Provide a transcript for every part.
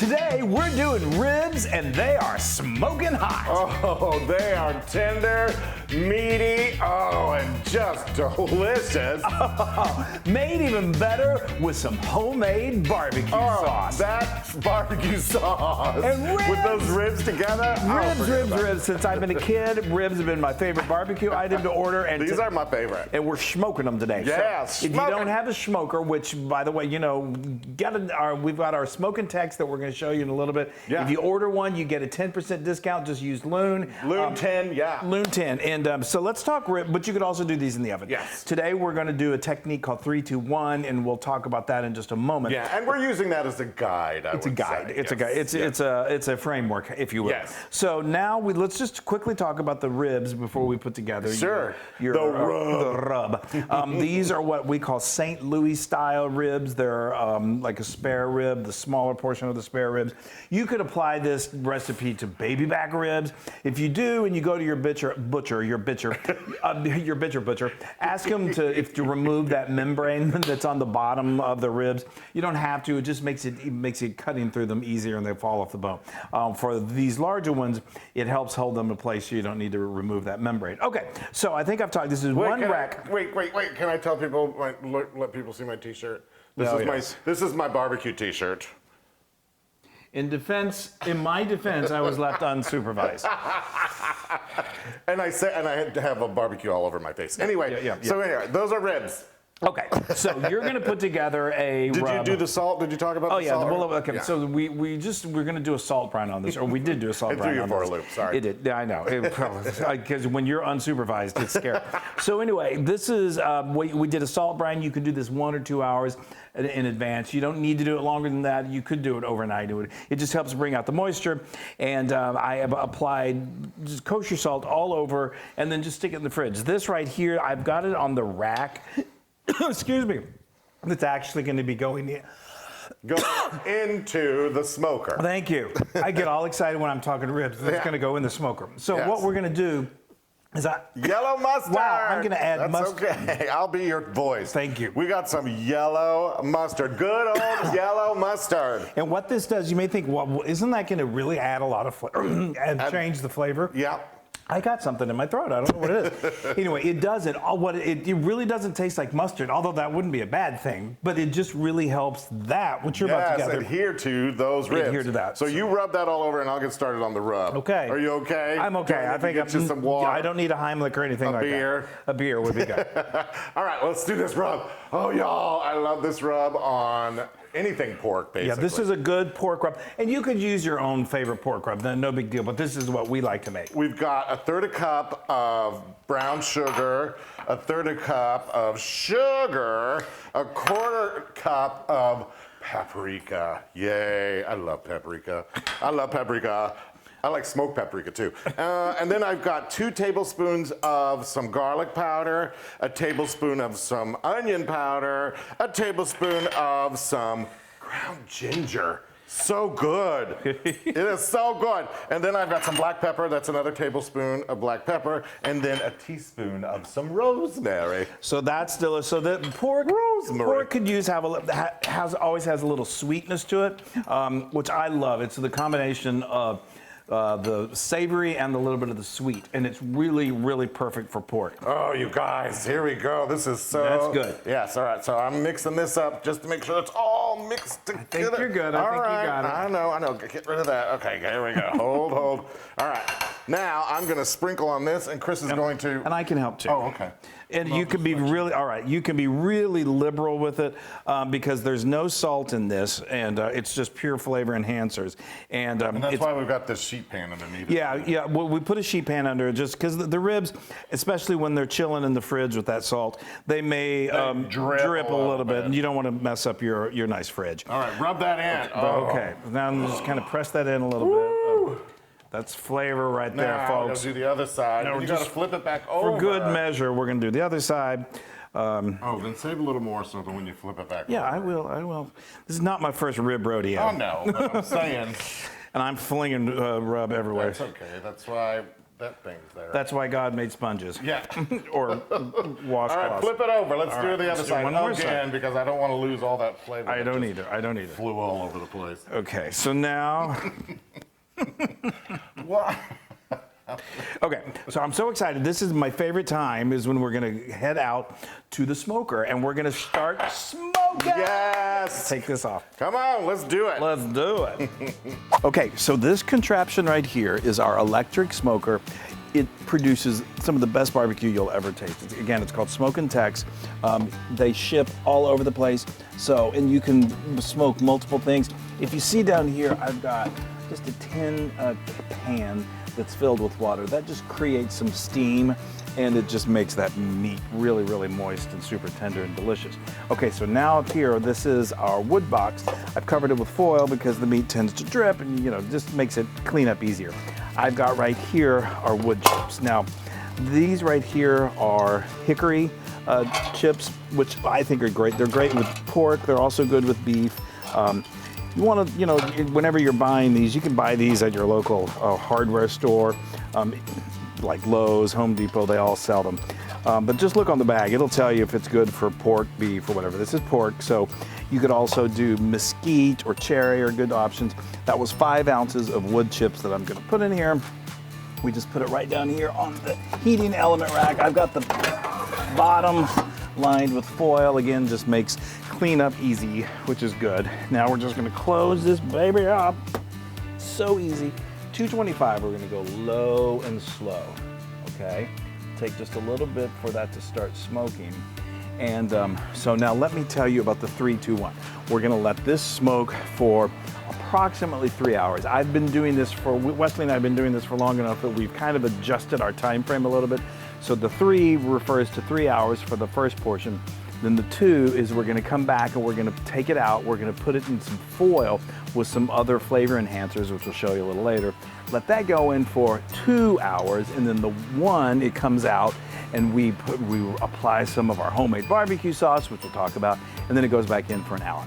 Today, we're doing ribs, and they are smoking hot. Oh, they are tender, meaty, and just delicious. Made even better with some homemade barbecue sauce. That barbecue sauce. And ribs. With those ribs together. Ribs. Since I've been a kid, ribs have been my favorite barbecue item to order. And these are my favorite. And we're smoking them today. Yes, so if you don't have a smoker, which, by the way, we've got our smoking text that we're going to show you in a little bit. Yeah. If you order one, you get a 10% discount. Just use Loon. Loon 10, yeah. Loon 10. And so let's talk rib, but you could also do these in the oven. Yes. Today we're going to do a technique called 3-2-1, and we'll talk about that in just a moment. Yeah, and we're using that as a guide. It's a guide. It's a framework, if you will. Yes. So now let's just quickly talk about the ribs before we put together the rub. These are what we call St. Louis style ribs. They're like a spare rib, the smaller portion of the spare ribs. You could apply this recipe to baby back ribs. If you do, and you go to your butcher, ask him to remove that membrane that's on the bottom of the ribs. You don't have to. It just makes it cutting through them easier, and they fall off the bone. For these larger ones, it helps hold them in place, so you don't need to remove that membrane. Okay, so I think I've talked. This is one rack. Wait. Can I tell people? Let people see my T-shirt. This is my barbecue T-shirt. In my defense, I was left unsupervised. And I had to have a barbecue all over my face. Anyway, so anyway, those are ribs. Okay, so you're going to put together a Did rub. you do the salt? Did you talk about the salt? Okay, yeah. So we're going to do a salt brine on this, or we did do a salt brine on this. It threw you for a loop, sorry. It did, yeah, I know. Because when you're unsupervised, it's scary. So anyway, this is, we did a salt brine. You could do this 1 or 2 hours in advance. You don't need to do it longer than that. You could do it overnight. It just helps bring out the moisture. And I have applied just kosher salt all over, and then just stick it in the fridge. This right here, I've got it on the rack. Excuse me. That's actually going to be going into the smoker. Thank you. I get all excited when I'm talking ribs. It's going to go in the smoker. So what we're going to do is yellow mustard. Wow, I'm going to add mustard. Okay, I'll be your voice. Thank you. We got some yellow mustard. Good old yellow mustard. And what this does, you may think, well, isn't that going to really add a lot of flavor and change the flavor? Yeah. I got something in my throat. I don't know what it is. Anyway, it doesn't. It really doesn't taste like mustard, although that wouldn't be a bad thing. But it just really helps that, what you're about to gather. Adhere to those ribs. Adhere to that. So you rub that all over, and I'll get started on the rub. Okay. Are you okay? I'm okay. I think get you some water. I don't need a Heimlich or anything like beer. that. A beer would be good. All right, let's do this rub. Oh, y'all, I love this rub on anything pork, basically. Yeah, this is a good pork rub. And you could use your own favorite pork rub. No big deal, but this is what we like to make. We've got 1/3 cup of brown sugar, 1/3 cup of sugar, 1/4 cup of paprika. Yay, I love paprika. I like smoked paprika too. And then I've got 2 tablespoons of some garlic powder, 1 tablespoon of some onion powder, 1 tablespoon of some ground ginger. So good. It is so good. And then I've got some black pepper. That's another tablespoon of black pepper. And then a teaspoon of some rosemary. So that's delicious. So the pork could always has a little sweetness to it, which I love. It's the combination of the savory and a little bit of the sweet, and it's really, really perfect for pork. Oh, you guys, here we go. This is so... That's good. Yes, all right. So I'm mixing this up just to make sure it's all mixed together. I think you're good. I think you got it. I know. Get rid of that. Okay, here we go. Hold. All right. Now I'm going to sprinkle on this, and Chris is going to... And I can help too. Oh, okay. And you can be really, you can be really liberal with it because there's no salt in this, and it's just pure flavor enhancers. And that's why we've got this sheet pan underneath it. Yeah. Well, we put a sheet pan under it just because the ribs, especially when they're chilling in the fridge with that salt, they may drip a little bit, and you don't want to mess up your nice fridge. All right, rub that in. Okay. Now I'm just kind of press that in a little bit. That's flavor right there, folks. Now, do the other side. You got to flip it back over. For good measure, we're going to do the other side. Then save a little more so that when you flip it back Yeah, over. I will. This is not my first rib rodeo. Oh, no, but I'm saying. And I'm flinging rub everywhere. That's okay. That's why that thing's there. That's why God made sponges. Yeah. Or washcloths. All right, flip it over. Let's do right, the let's other do side one more again side. because I don't want to lose all that flavor. I don't either. I don't either. Flew all over the place. Okay, so now. What? Okay, so I'm so excited. This is my favorite time is when we're gonna head out to the smoker and we're gonna start smoking. Yes. Take this off. Come on, let's do it. Let's do it. Okay, so this contraption right here is our electric smoker. It produces some of the best barbecue you'll ever taste. Again, it's called Smoke and Tex. They ship all over the place. So, and you can smoke multiple things. If you see down here, I've got just a tin pan that's filled with water. That just creates some steam and it just makes that meat really, really moist and super tender and delicious. Okay, so now up here, this is our wood box. I've covered it with foil because the meat tends to drip and, you know, just makes it clean up easier. I've got right here our wood chips. Now, these right here are hickory chips, which I think are great. They're great with pork. They're also good with beef. You want to, you know, whenever you're buying these, you can buy these at your local hardware store, like Lowe's, Home Depot, they all sell them. But just look on the bag. It'll tell you if it's good for pork, beef, or whatever. This is pork, so you could also do mesquite or cherry are good options. That was 5 ounces of wood chips that I'm going to put in here. We just put it right down here on the heating element rack. I've got the bottom lined with foil. Again, just makes cleanup easy, which is good. Now we're just gonna close this baby up. So easy. 225, we're gonna go low and slow, okay? Take just a little bit for that to start smoking. And so now let me tell you about the 3, 2, 1. We're gonna let this smoke for approximately 3 hours. I've been doing this for, Wesley and I have been doing this for long enough that we've kind of adjusted our time frame a little bit. So the 3 refers to 3 hours for the first portion. Then the 2 is we're gonna come back and we're gonna take it out, we're gonna put it in some foil with some other flavor enhancers, which we'll show you a little later. Let that go in for 2 hours, and then the 1, it comes out and we apply some of our homemade barbecue sauce, which we'll talk about, and then it goes back in for an hour.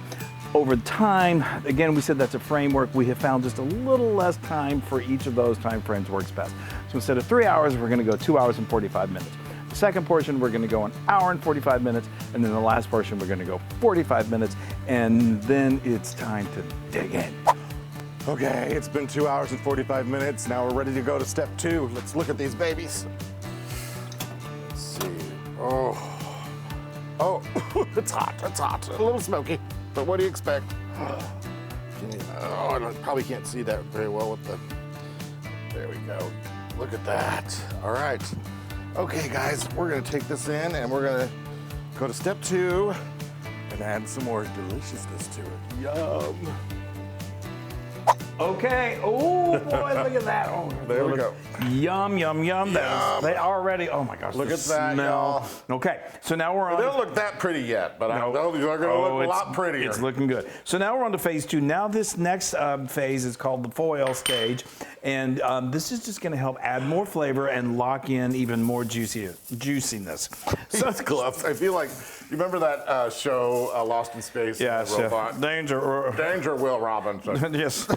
Over time, again, we said that's a framework. We have found just a little less time for each of those time frames works best. So instead of 3 hours, we're gonna go 2 hours and 45 minutes. The second portion, we're gonna go 1 hour and 45 minutes, and then the last portion, we're gonna go 45 minutes, and then it's time to dig in. Okay, it's been 2 hours and 45 minutes. Now we're ready to go to step 2. Let's look at these babies. Let's see. Oh, it's hot, it's hot. A little smoky, but what do you expect? Oh, I probably can't see that very well with the, there we go. Look at that. All right. Okay, guys, we're gonna take this in and we're gonna go to step 2 and add some more deliciousness to it. Yum. Okay, oh boy, look at that. Oh, There we go. Yum, yum, yum. They already, oh my gosh, Look the at that, smell. y'all. Okay, so now we're on. They don't look that pretty yet, but I know they're gonna look a lot prettier. It's looking good. So now we're on to phase 2. Now this next phase is called the foil stage. And this is just gonna help add more flavor and lock in even more juiciness. So it's gloves. I feel like, you remember that show, Lost in Space? Yes, Robot? Danger, Will Robinson. Yes.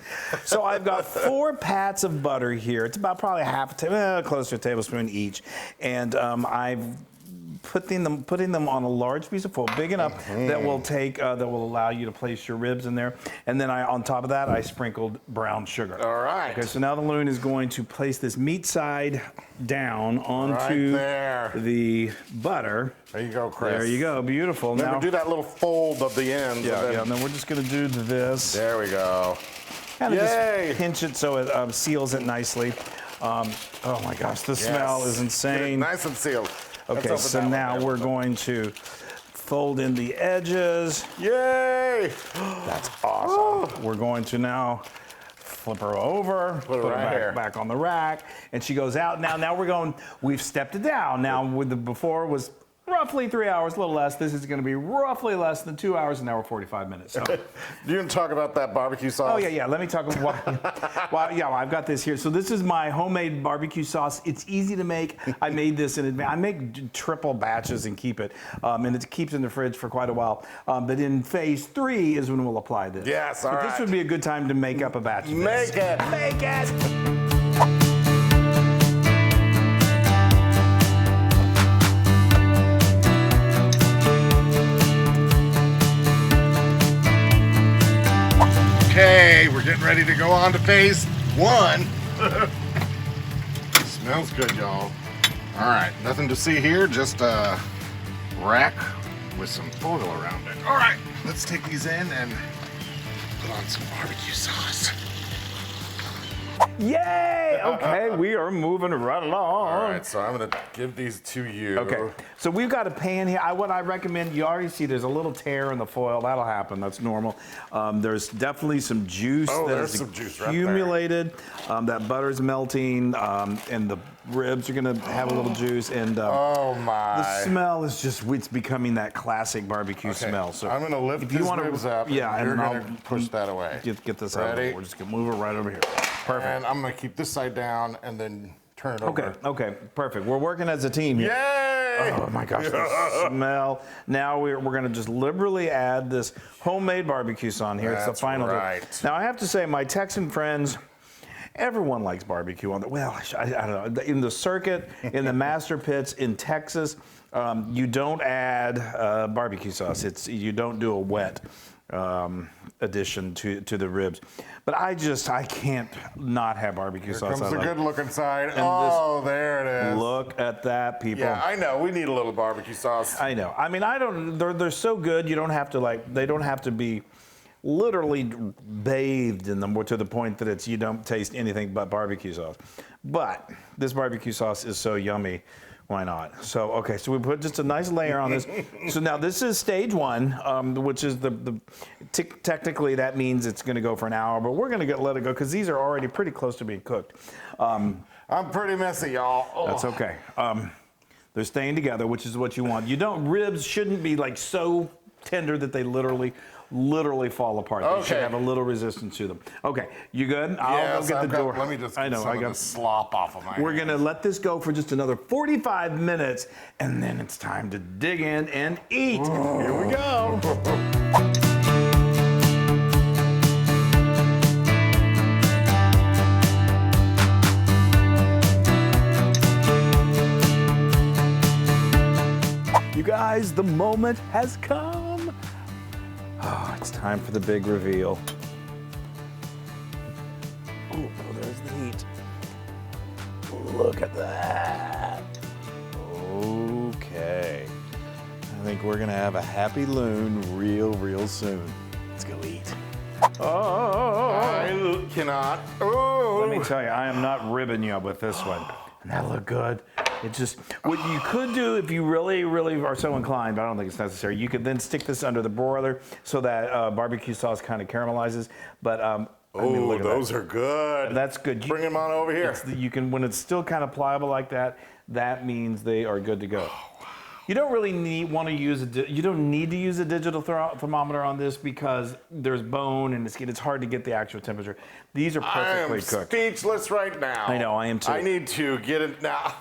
So I've got 4 pats of butter here. It's about probably half a close to a tablespoon each. And I've putting them on a large piece of foil, big enough that will take that will allow you to place your ribs in there. And then on top of that, I sprinkled brown sugar. All right. Okay, so now the Loon is going to place this meat side down onto the butter. There you go, Chris. There you go, beautiful. Remember, now do that little fold of the ends. yeah, and then we're just gonna do this. There we go. Kind of just pinch it so it seals it nicely. Oh my gosh, the smell is insane. Get it nice and sealed. Okay, so now we're going to fold in the edges. Yay! That's awesome. We're going to now flip her over, put her back on the rack, and she goes out. Now we've stepped it down. Now with the before was roughly 3 hours, a little less. This is going to be roughly less than 2 hours, and now we're 45 minutes. So. You can talk about that barbecue sauce? Oh, yeah. Let me talk about well, I've got this here. So this is my homemade barbecue sauce. It's easy to make. I made this in advance. I make triple batches and keep it. And it keeps in the fridge for quite a while. But in phase 3 is when we'll apply this. Yes, all right. This would be a good time to make up a batch of this. Make it. Make it. getting ready to go on to phase 1. Smells good, y'all. All right, nothing to see here, just a rack with some foil around it. All right, let's take these in and put on some barbecue sauce. Yay! Okay, we are moving right along. All right, so I'm gonna give these to you. Okay, so we've got a pan here. What I recommend, you already see there's a little tear in the foil. That'll happen, that's normal. There's definitely some juice there's that's some juice right accumulated. That butter's melting, and the ribs are gonna have a little juice. And oh my. the smell is just, it's becoming that classic barbecue Okay, smell. So I'm gonna lift if you these wanna, ribs up, yeah, and you're I'll gonna push that away. Get this out of the way. Ready? We're just gonna move it right over here. Perfect. And I'm gonna keep this side down and then turn it over. Okay, perfect. We're working as a team here. Yay! Oh my gosh, the smell. Now we're gonna just liberally add this homemade barbecue sauce here. It's That's the final. right. Now I have to say, my Texan friends, everyone likes barbecue on the, well, I don't know, in the circuit, in the master pits in Texas, you don't add barbecue sauce. You don't do a wet addition to the ribs. But I can't not have barbecue sauce. Comes the good looking side. And Oh, there it is. Look at that, people. Yeah, I know. We need a little barbecue sauce. I know. I mean, they're so good. You don't have to they don't have to be literally bathed in them to the point that you don't taste anything but barbecue sauce. But this barbecue sauce is so yummy. Why not? So, okay, so we put just a nice layer on this. So now this is stage 1, which is technically that means it's gonna go for an hour, but we're gonna let it go because these are already pretty close to being cooked. I'm pretty messy, y'all. Oh. That's okay. They're staying together, which is what you want. Ribs shouldn't be so tender that they literally fall apart. They should Okay. have a little resistance to them. Okay, you good? I'll go get the door. Let me just get I know. some of the slop off of my We're hands. gonna let this go for just another 45 minutes, and then it's time to dig in and eat. Here we go. You guys, the moment has come. Oh, it's time for the big reveal. Oh, there's the heat. Look at that. Okay. I think we're gonna have a happy Loon real soon. Let's go eat. Oh! I cannot. Oh. Let me tell you, I am not ribbing you with this one. And that looked good. It just, what you could do if you really are so inclined, but I don't think it's necessary, you could then stick this under the broiler so that barbecue sauce kind of caramelizes. But I mean, look at those are good. That's good. Bring them on over here. You can, when it's still kind of pliable like that, that means they are good to go. You don't really you don't need to use a digital thermometer on this because there's bone and it's hard to get the actual temperature. These are perfectly cooked. I am speechless right now. I know, I am too. I need to get it now.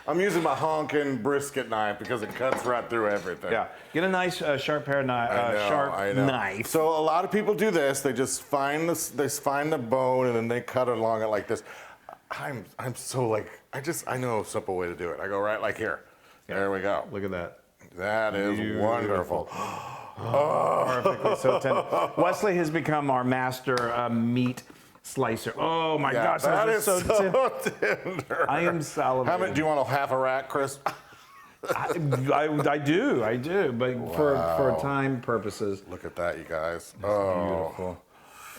I'm using my honkin' brisket knife because it cuts right through everything. Yeah, get a nice sharp pair of knife. So a lot of people do this. They just find the bone and then they cut it along it like this. I'm so I know a simple way to do it. I go right like here. Yeah. There we go. Look at that. That is wonderful. Perfectly so tender. Wesley has become our master meat slicer. Oh my gosh, that is so tender. I am salivating. Do you want a half a rack, Chris? I do, but for time purposes. Look at that, you guys. Beautiful.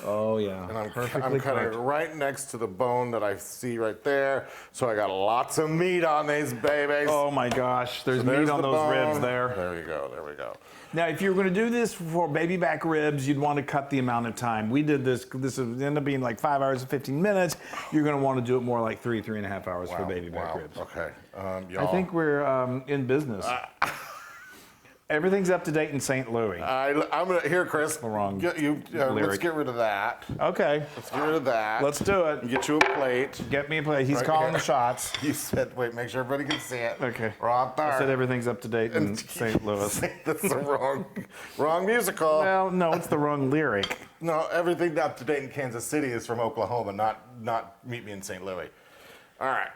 Oh yeah. And I'm cutting it right next to the bone that I see right there. So I got lots of meat on these babies. Oh my gosh, there's meat on those ribs there. There you go, there we go. Now, if you were going to do this for baby back ribs, you'd want to cut the amount of time. We did this would end up being like 5 hours and 15 minutes. You're going to want to do it more like 3.5 hours for baby back ribs. Okay. I think we're in business. Everything's up to date in St. Louis. I'm gonna here, Chris. The wrong let's get rid of that. Okay. Let's get rid of that. Let's do it. Get you a plate. Get me a plate. He's Right calling here. the shots. You said, wait, make sure everybody can see it. Okay. Wrong there. I said everything's up to date in St. Louis. That's the wrong musical. Well, no, it's the wrong lyric. No, everything up to date in Kansas City is from Oklahoma, not Meet Me in St. Louis. All right.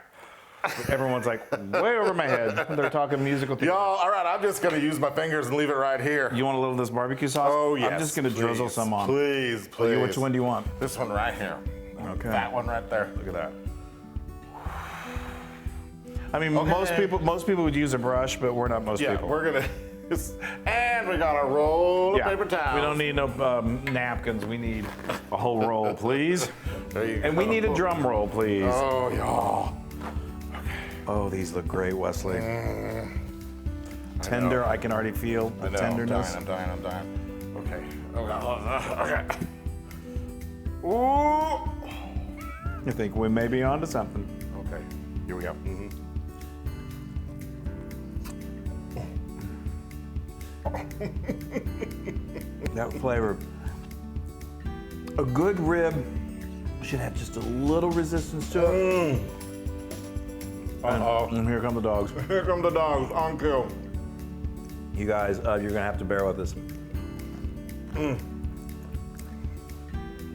Everyone's like way over my head. They're talking musical theater. Y'all, all right, I'm just gonna use my fingers and leave it right here. You want a little of this barbecue sauce? Oh, yes. I'm just gonna drizzle please, some on. Please, please. Which one do you want? This one right here. Okay. That one right there. Look at that. I mean, most people would use a brush, but we're not most Yeah, people. we're gonna. And we got a roll of paper towels. We don't need no napkins. We need a whole roll, please. There you And go. we need a drum roll, please. Oh, y'all. Oh, these look great, Wesley. Tender, I can already feel the tenderness. I'm dying. Okay. Oh, God. Okay. Ooh. I think we may be onto something. Okay. Here we go. That flavor. A good rib should have just a little resistance to it. And here come the dogs. Here come the dogs on kill. You guys, you're gonna have to bear with this. Okay.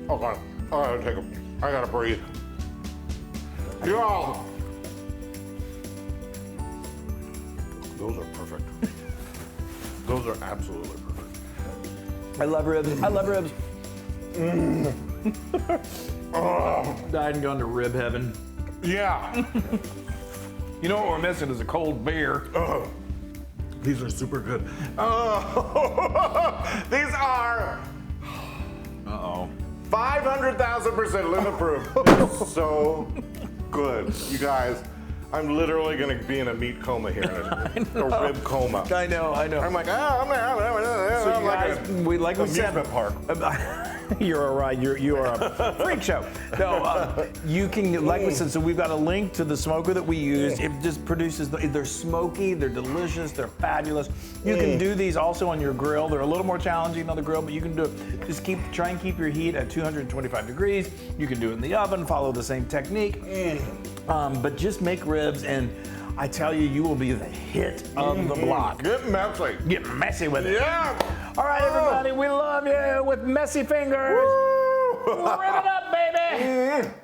I gotta take a. I gotta breathe. Y'all. Those are perfect. Those are absolutely perfect. I love ribs. I love ribs. Died and gone to rib heaven. Yeah. You know what we're missing is a cold beer. Oh, these are super good. Oh, these are 500,000% Loon approved. So good, you guys. I'm literally gonna be in a meat coma here, a rib coma. I know. I'm like, I'm So you like guys, we like we said. amusement park. You're all right. You are a freak show. No, you can, like we said. So we've got a link to the smoker that we use. It just produces. They're smoky. They're delicious. They're fabulous. You can do these also on your grill. They're a little more challenging on the grill, but you can do it. Just try and keep your heat at 225 degrees. You can do it in the oven. Follow the same technique. But just make ribs, and I tell you, you will be the hit of the block. Get messy. Get messy with it. Yeah. All right, everybody, we love you with messy fingers. Woo. Rib it up, baby.